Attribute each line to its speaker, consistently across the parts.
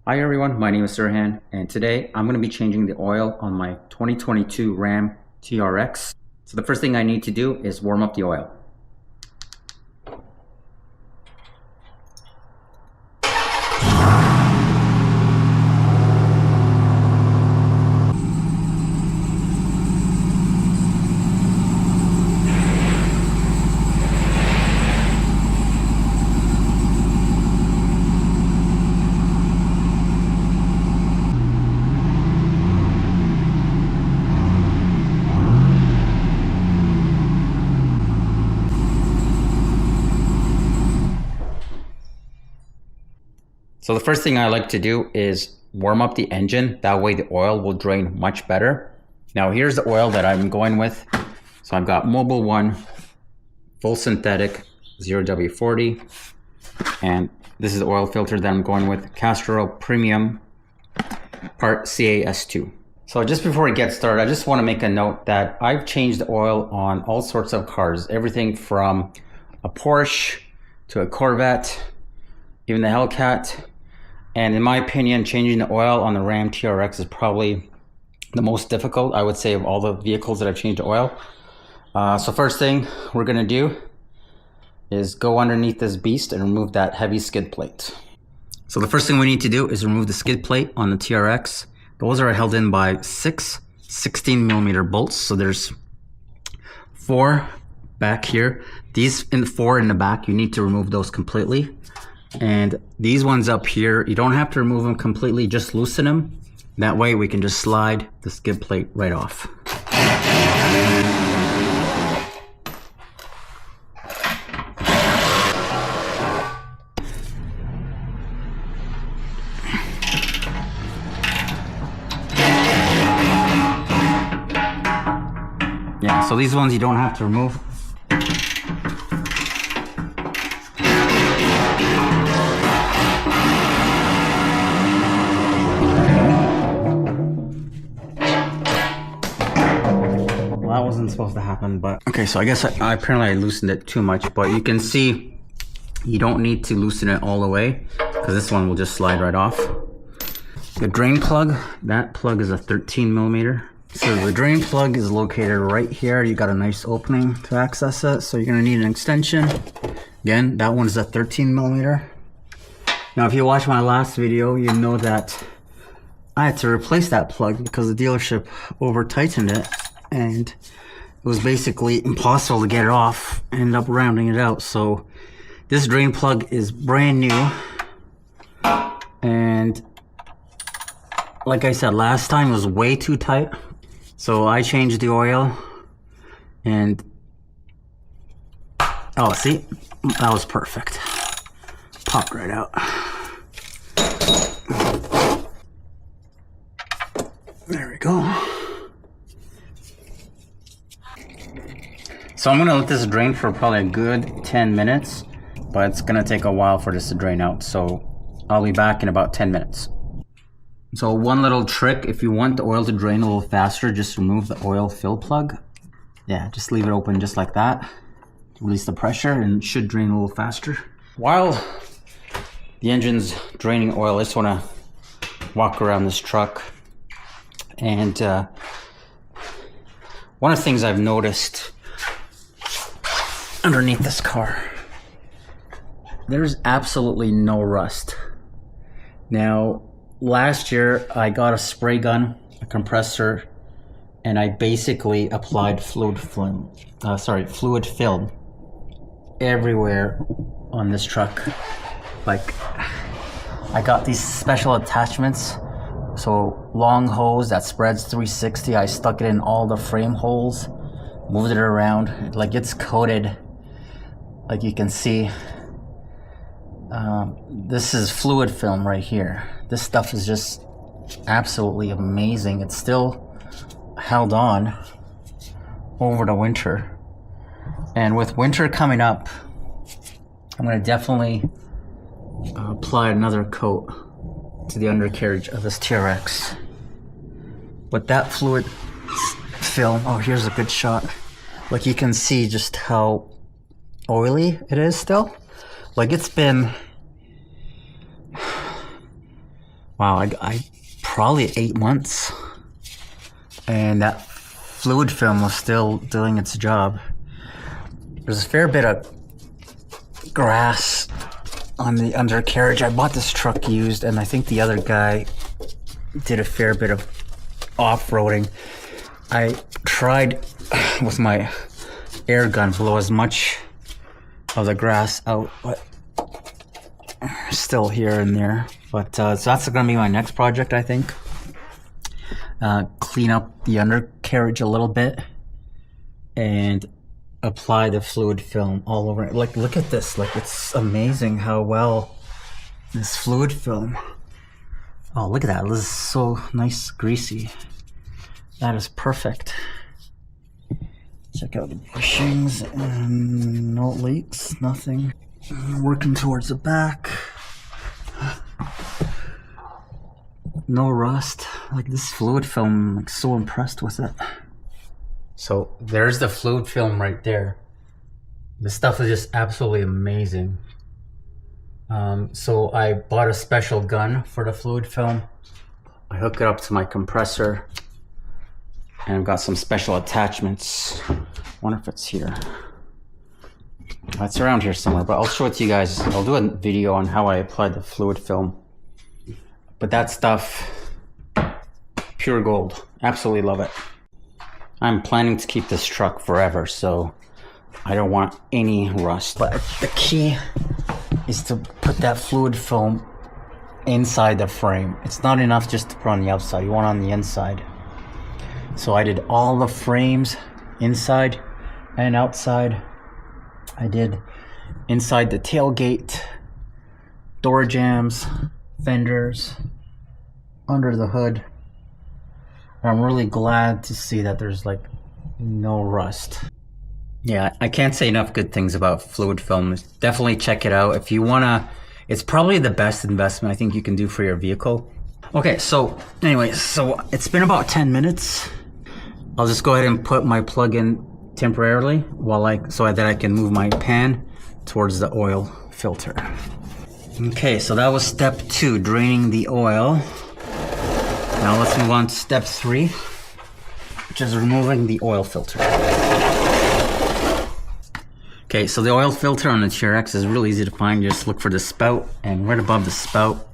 Speaker 1: Hi everyone, my name is Serhan, and today I'm going to be changing the oil on my 2022 Ram TRX. So the first thing I need to do is warm up the oil. So the first thing I like to do is warm up the engine. That way the oil will drain much better. Now here's the oil that I'm going with. So I've got Mobil 1 full synthetic 0W40, and this is the oil filter that I'm going with, Castor Oil Premium Part CAS2. So just before we get started, I just want to make a note that I've changed the oil on all sorts of cars, everything from a Porsche to a Corvette, even the Hellcat. And in my opinion, changing the oil on the Ram TRX is probably the most difficult, I would say, of all the vehicles that I've changed the oil. So first thing we're gonna do is go underneath this beast and remove that heavy skid plate. So the first thing we need to do is remove the skid plate on the TRX. Those are held in by 6 16mm bolts. So there's 4 back here. These 4 in the back, you need to remove those completely. And these ones up here, you don't have to remove them completely, just loosen them. That way we can just slide the skid plate right off. Yeah, so these ones you don't have to remove. That wasn't supposed to happen, but okay, so I guess I apparently loosened it too much, but you can see you don't need to loosen it all the way because this one will just slide right off. The drain plug, that plug is a 13mm. So the drain plug is located right here. You got a nice opening to access it, so you're gonna need an extension. Again, that one is a 13mm. Now if you watch my last video, you know that I had to replace that plug because the dealership over tightened it and it was basically impossible to get it off. I ended up rounding it out. So this drain plug is brand new, and like I said last time, it was way too tight. So I changed the oil and oh, see, that was perfect. Popped right out. There we go. So I'm gonna let this drain for probably a good 10 minutes, but it's gonna take a while for this to drain out. So I'll be back in about 10 minutes. So one little trick, if you want the oil to drain a little faster, just remove the oil fill plug. Yeah, just leave it open just like that. Release the pressure and it should drain a little faster. While the engine's draining oil, I just wanna walk around this truck. And one of the things I've noticed underneath this car, there's absolutely no rust. Now, last year I got a spray gun, a compressor, and I basically applied fluid film everywhere on this truck. Like, I got these special attachments, so long hose that spreads 360. I stuck it in all the frame holes, moved it around, like it's coated. Like you can see, this is fluid film right here. This stuff is just absolutely amazing. It's still held on over the winter. And with winter coming up, I'm gonna definitely apply another coat to the undercarriage of this TRX. With that fluid film, oh, here's a good shot. Like you can see just how oily it is still. Like it's been Wow, I probably 8 months, and that fluid film was still doing its job. There's a fair bit of grass on the undercarriage. I bought this truck used, and I think the other guy did a fair bit of off-roading. I tried with my air gun blow as much of the grass out, but still here and there. But so that's gonna be my next project, I think. Clean up the undercarriage a little bit and apply the fluid film all over it. Like, look at this. Like, it's amazing how well this fluid film. Oh, look at that. This is so nice, greasy. That is perfect. Check out the bushings, and no leaks, nothing. Working towards the back. No rust. Like, this fluid film, I'm like so impressed with it. So there's the fluid film right there. This stuff is just absolutely amazing. So I bought a special gun for the fluid film. I hook it up to my compressor, and I've got some special attachments. I wonder if it's here. It's around here somewhere, but I'll show it to you guys. I'll do a video on how I applied the fluid film. But that stuff, pure gold. Absolutely love it. I'm planning to keep this truck forever, so I don't want any rust. But the key is to put that fluid film inside the frame. It's not enough just to put on the outside. You want it on the inside. So I did all the frames inside and outside. I did inside the tailgate, door jambs, fenders, under the hood. And I'm really glad to see that there's like no rust. Yeah, I can't say enough good things about fluid film. Definitely check it out if you wanna. It's probably the best investment I think you can do for your vehicle. Okay, so anyway, so it's been about 10 minutes. I'll just go ahead and put my plug in temporarily so that I can move my pan towards the oil filter. Okay, so that was step 2, draining the oil. Now let's move on to step 3, which is removing the oil filter. Okay, so the oil filter on the TRX is really easy to find. Just look for the spout, and right above the spout,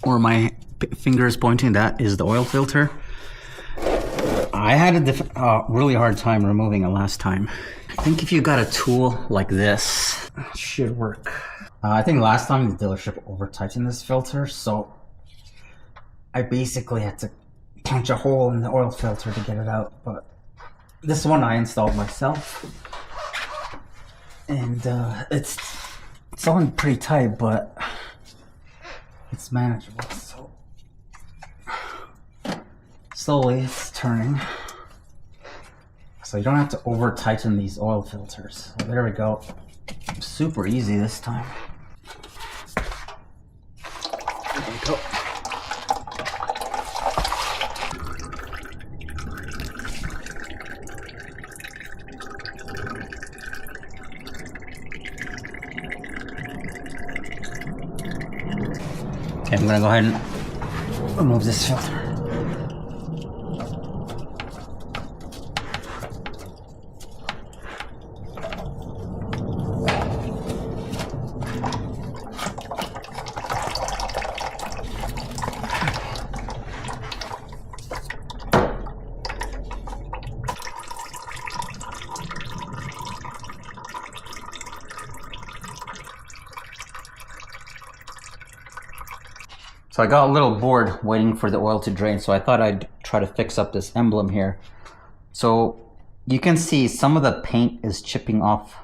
Speaker 1: where my finger is pointing, that is the oil filter. I had a really hard time removing it last time. I think if you got a tool like this, it should work. I think last time the dealership over-tightened this filter, so I basically had to punch a hole in the oil filter to get it out. But this one I installed myself, and it's on pretty tight, but it's manageable. So slowly it's turning, so you don't have to over tighten these oil filters. So there we go. Super easy this time. There we go. Okay, I'm gonna go ahead and remove this filter. So I got a little bored waiting for the oil to drain, so I thought I'd try to fix up this emblem here. So you can see some of the paint is chipping off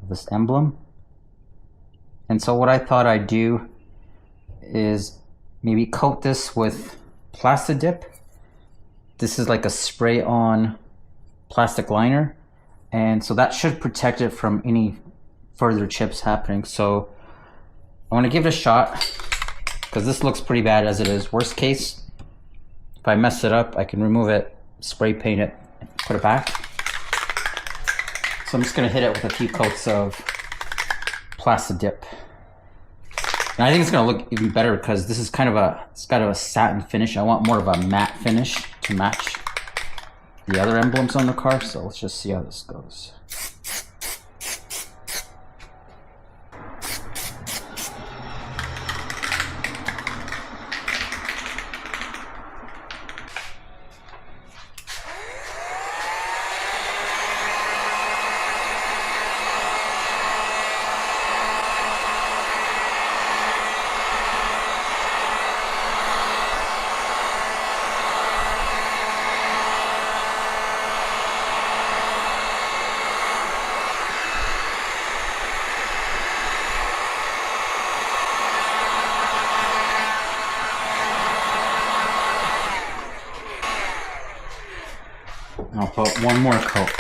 Speaker 1: this emblem. And so what I thought I'd do is maybe coat this with Plasti dip. This is like a spray-on plastic liner, and so that should protect it from any further chips happening. So I want to give it a shot, because this looks pretty bad as it is. Worst case, if I mess it up, I can remove it, spray paint it, put it back. So I'm just gonna hit it with a few coats of Plasti dip. And I think it's gonna look even better because this is kind of it's got a satin finish. I want more of a matte finish to match the other emblems on the car. So let's just see how this goes. I'll put one more coat.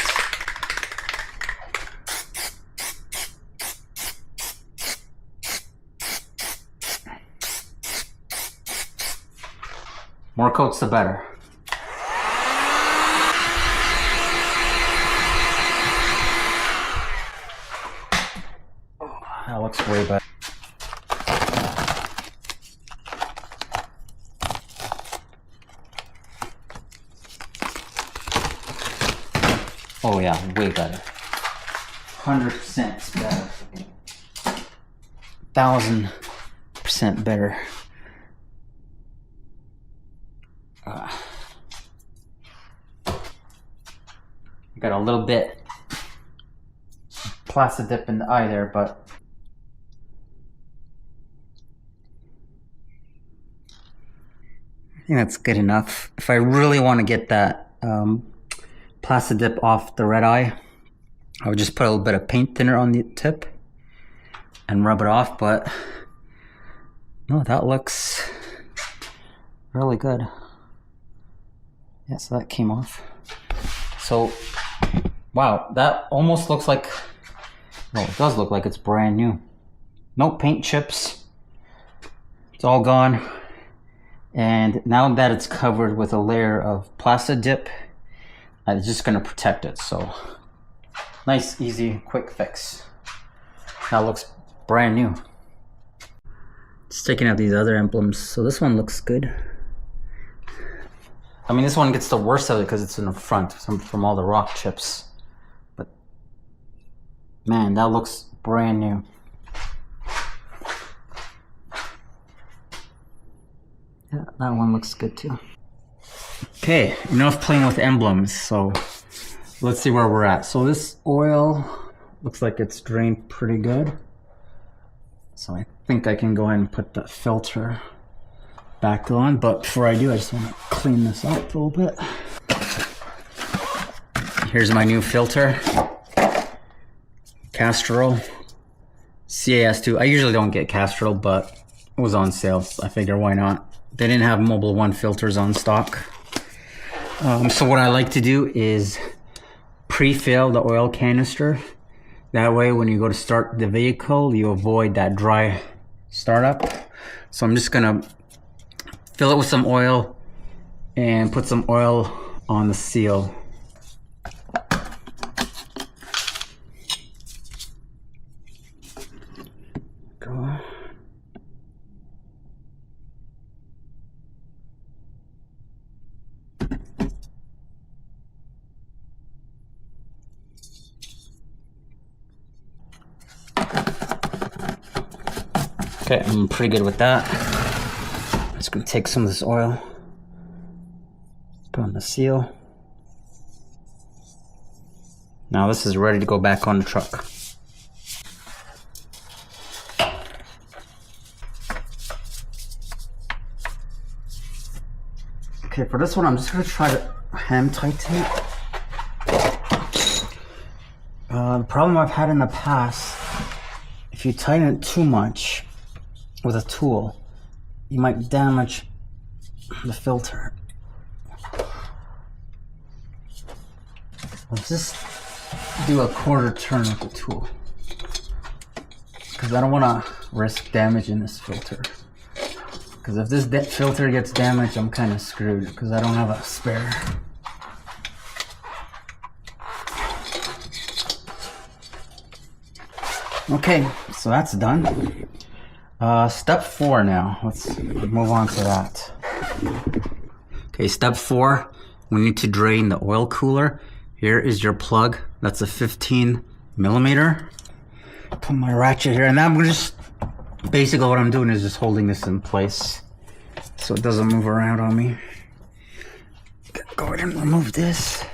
Speaker 1: More coats the better. That looks way better. Oh yeah, way better. 100% better. 1000% better. Got a little bit Plasti dip in the eye there, but I think that's good enough. If I really want to get that Plasti dip off the red eye, I would just put a little bit of paint thinner on the tip and rub it off, but no, that looks really good. Yeah, so that came off. So, wow, that almost looks like, well, it does look like it's brand new. No paint chips. It's all gone. And now that it's covered with a layer of Plasti dip, it's just going to protect it. So, nice, easy, quick fix. Now it looks brand new. Just taking out these other emblems. So this one looks good. I mean, this one gets the worst of it because it's in the front from all the rock chips. But man, that looks brand new. Yeah, that one looks good too. Okay, enough playing with emblems. So let's see where we're at. So this oil looks like it's drained pretty good. So I think I can go ahead and put the filter back on, but before I do, I just want to clean this up a little bit. Here's my new filter, Castrol CAS2. I usually don't get Castrol, but it was on sale, so I figure why not. They didn't have Mobil 1 filters on stock. So what I like to do is pre-fill the oil canister. That way when you go to start the vehicle, you avoid that dry startup. So I'm just gonna fill it with some oil and put some oil on the seal. Go. Okay, I'm pretty good with that. I'm just gonna take some of this oil, put on the seal. Now this is ready to go back on the truck. Okay, for this one, I'm just gonna try to hand tighten it. The problem I've had in the past, if you tighten it too much with a tool, you might damage the filter. Let's just do a quarter turn with the tool, because I don't want to risk damaging this filter. Because if this filter gets damaged, I'm kind of screwed, because I don't have a spare. Okay, so that's done. Step 4 now. Let's move on to that. Okay, step 4, we need to drain the oil cooler. Here is your plug. That's a 15 millimeter. Put my ratchet here, and then I'm just, basically what I'm doing is just holding this in place so it doesn't move around on me. Go ahead and remove this.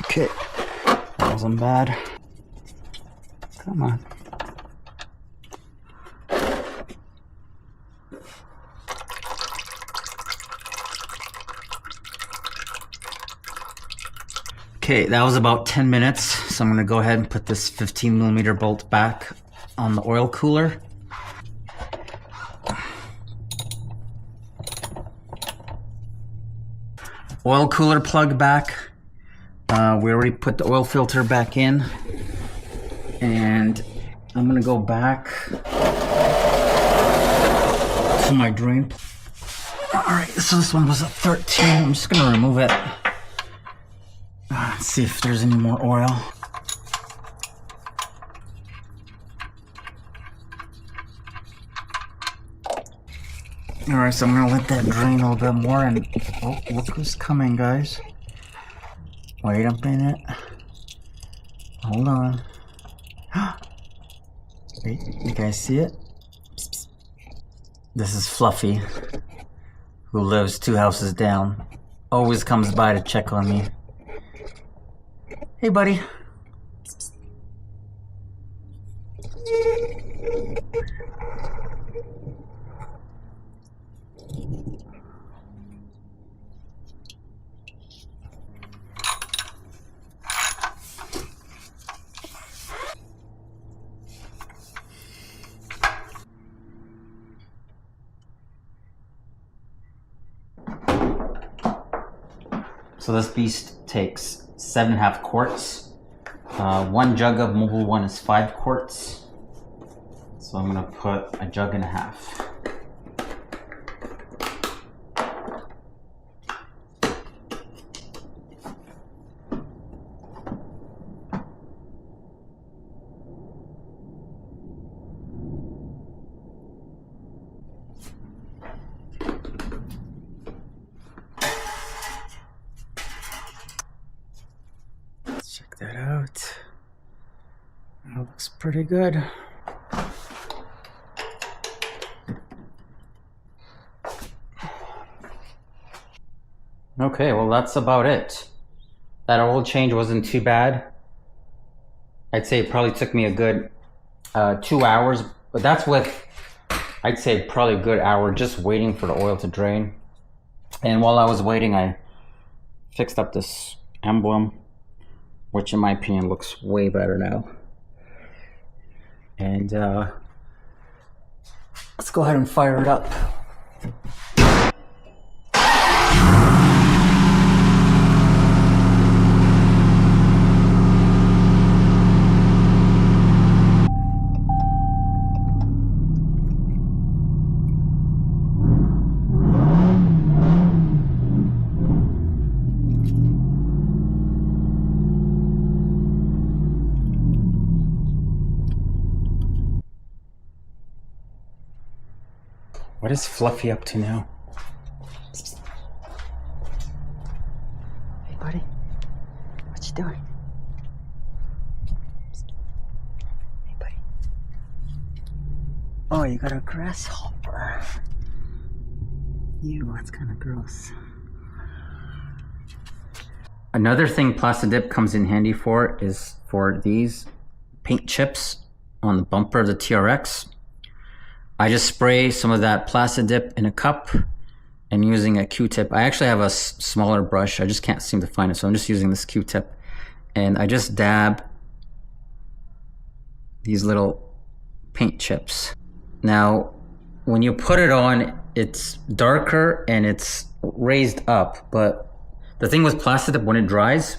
Speaker 1: Okay, that wasn't bad. Come on. Okay, that was about 10 minutes. So I'm gonna go ahead and put this 15 millimeter bolt back on the oil cooler. Oil cooler plug back. We already put the oil filter back in. And I'm gonna go back to my drain. All right, so this one was a 13. I'm just gonna remove it. Let's see if there's any more oil. All right, so I'm gonna let that drain a little bit more, and oh, look who's coming, guys. Wait a minute. Hold on. Wait, you guys see it? This is Fluffy, who lives 2 houses down. Always comes by to check on me. Hey, buddy. So this beast takes 7.5 quarts. 1 jug of Mobile 1 is 5 quarts. So I'm gonna put a jug and a half. Check that out. That looks pretty good. Okay, well that's about it. That oil change wasn't too bad. I'd say it probably took me a good 2 hours, but that's with, I'd say probably a good hour just waiting for the oil to drain. And while I was waiting, I fixed up this Emblem, which in my opinion looks way better now. And let's go ahead and fire it up. What is Fluffy up to now? Hey, buddy. What you doing? Hey, buddy. Oh, you got a grasshopper. Ew, that's kind of gross. Another thing Plasti Dip comes in handy for is for these paint chips on the bumper of the TRX. I just spray some of that Plasti Dip in a cup and using a Q-tip. I actually have a smaller brush. I just can't seem to find it, so I'm just using this Q-tip. And I just dab these little paint chips. Now, when you put it on, it's darker and it's raised up. But the thing with Plasti Dip, when it dries,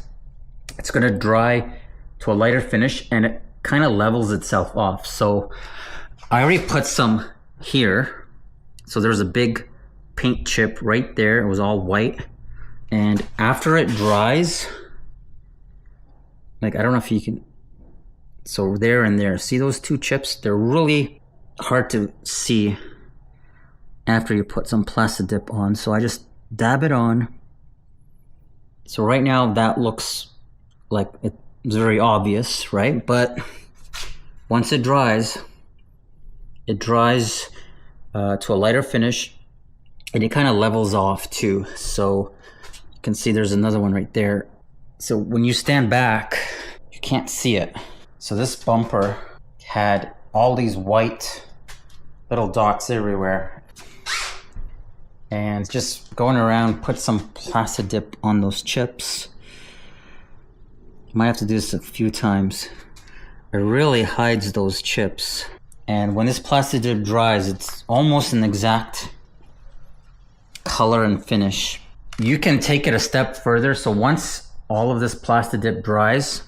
Speaker 1: it's gonna dry to a lighter finish and it kind of levels itself off. So I already put some here. So there's a big paint chip right there. It was all white. And after it dries, like, I don't know if you can So there and there, see those two chips? They're really hard to see after you put some Plasti dip on. So I just dab it on. So right now that looks like it's very obvious, right? But once it dries to a lighter finish, and it kind of levels off too. So you can see there's another one right there. So when you stand back, you can't see it. So this bumper had all these white little dots everywhere. And just going around, put some Plasti dip on those chips. Might have to do this a few times. It really hides those chips. And when this Plasti dip dries, it's almost an exact color and finish. You can take it a step further. So once all of this Plasti dip dries,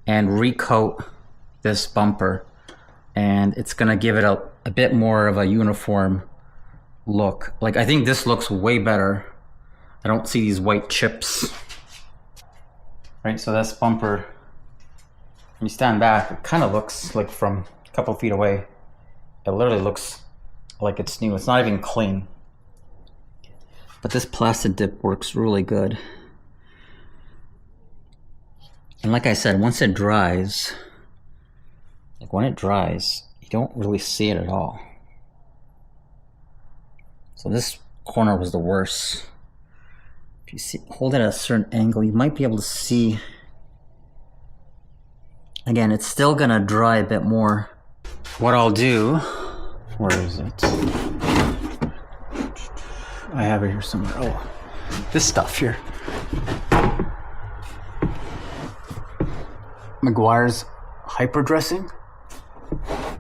Speaker 1: and recoat this bumper, and it's gonna give it a bit more of a uniform look. Like, I think this looks way better. I don't see these white chips. Right, so this bumper, when you stand back, it kind of looks like from a couple feet away, it literally looks like it's new. It's not even clean. But this Plasti dip works really good. And like I said, once it dries, like when it dries, you don't really see it at all. So this corner was the worst. If you see, hold it at a certain angle, you might be able to see. Again, it's still gonna dry a bit more. What I'll do, where is it? I have it here somewhere. Oh, this stuff here. McGuire's hyper dressing.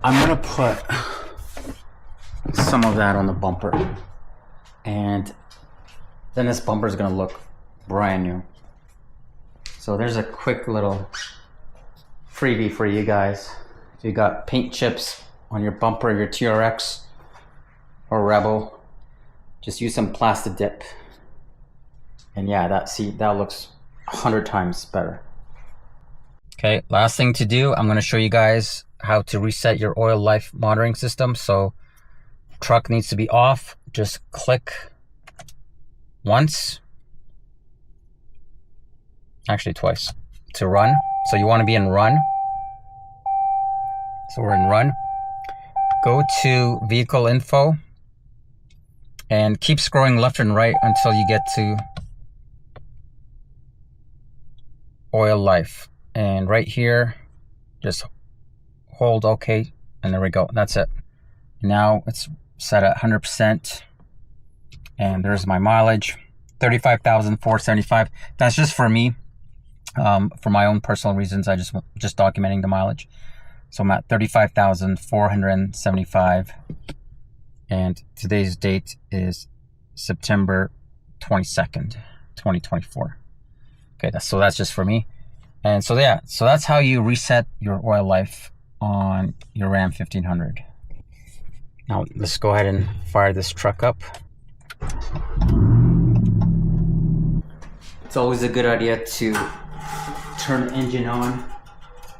Speaker 1: I'm gonna put some of that on the bumper, and then this bumper is gonna look brand new. So there's a quick little freebie for you guys. If you got paint chips on your bumper, your TRX or Rebel, just use some Plasti dip, and yeah, that looks 100 times better. Okay, last thing to do, I'm going to show you guys how to reset your oil life monitoring system. So truck needs to be off. Just click once, actually twice, to run. So you want to be in run. So we're in run. Go to vehicle info and keep scrolling left and right until you get to oil life. And right here, just hold OK, and there we go. That's it. Now it's set at 100%, and there's my mileage, 35,475. That's just for me, for my own personal reasons. I just documenting the mileage. So I'm at 35,475, and today's date is September 22nd, 2024. Okay, that's just for me. And so yeah, so that's how you reset your oil life on your Ram 1500. Now let's go ahead and fire this truck up. It's always a good idea to turn the engine on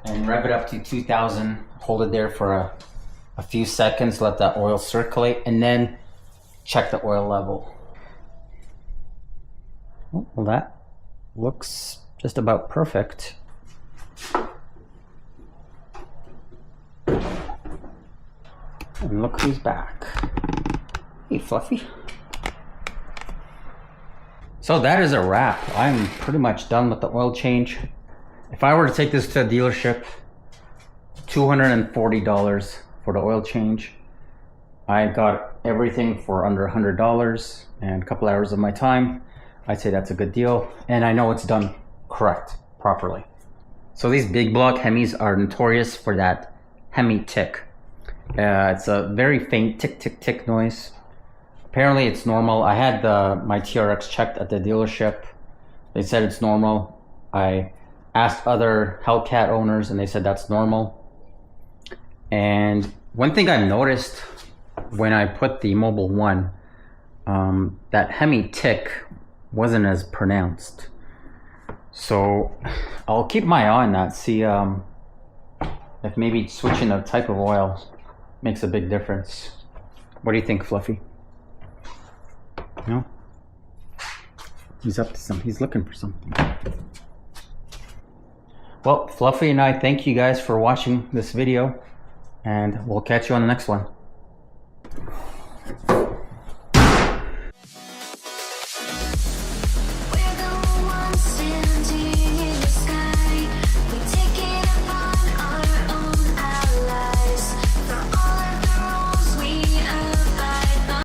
Speaker 1: and rev it up to 2,000. Hold it there for a few seconds, let that oil circulate, and then check the oil level. Oh, well, that looks just about perfect. And look who's back. Hey, Fluffy. So that is a wrap. I'm pretty much done with the oil change. If I were to take this to a dealership, $240 for the oil change. I got everything for under $100 and a couple hours of my time. I'd say that's a good deal. And I know it's done correct, properly. So these big block Hemis are notorious for that Hemi tick. It's a very faint tick, tick, tick noise. Apparently it's normal. I had my TRX checked at the dealership. They said it's normal. I asked other Hellcat owners and they said that's normal. And one thing I noticed when I put the Mobile 1, that Hemi tick wasn't as pronounced. So I'll keep my eye on that, see if maybe switching the type of oil makes a big difference. What do you think, Fluffy? No? He's up to something. He's looking for something. Well, Fluffy and I thank you guys for watching this video, and we'll catch you on the next one.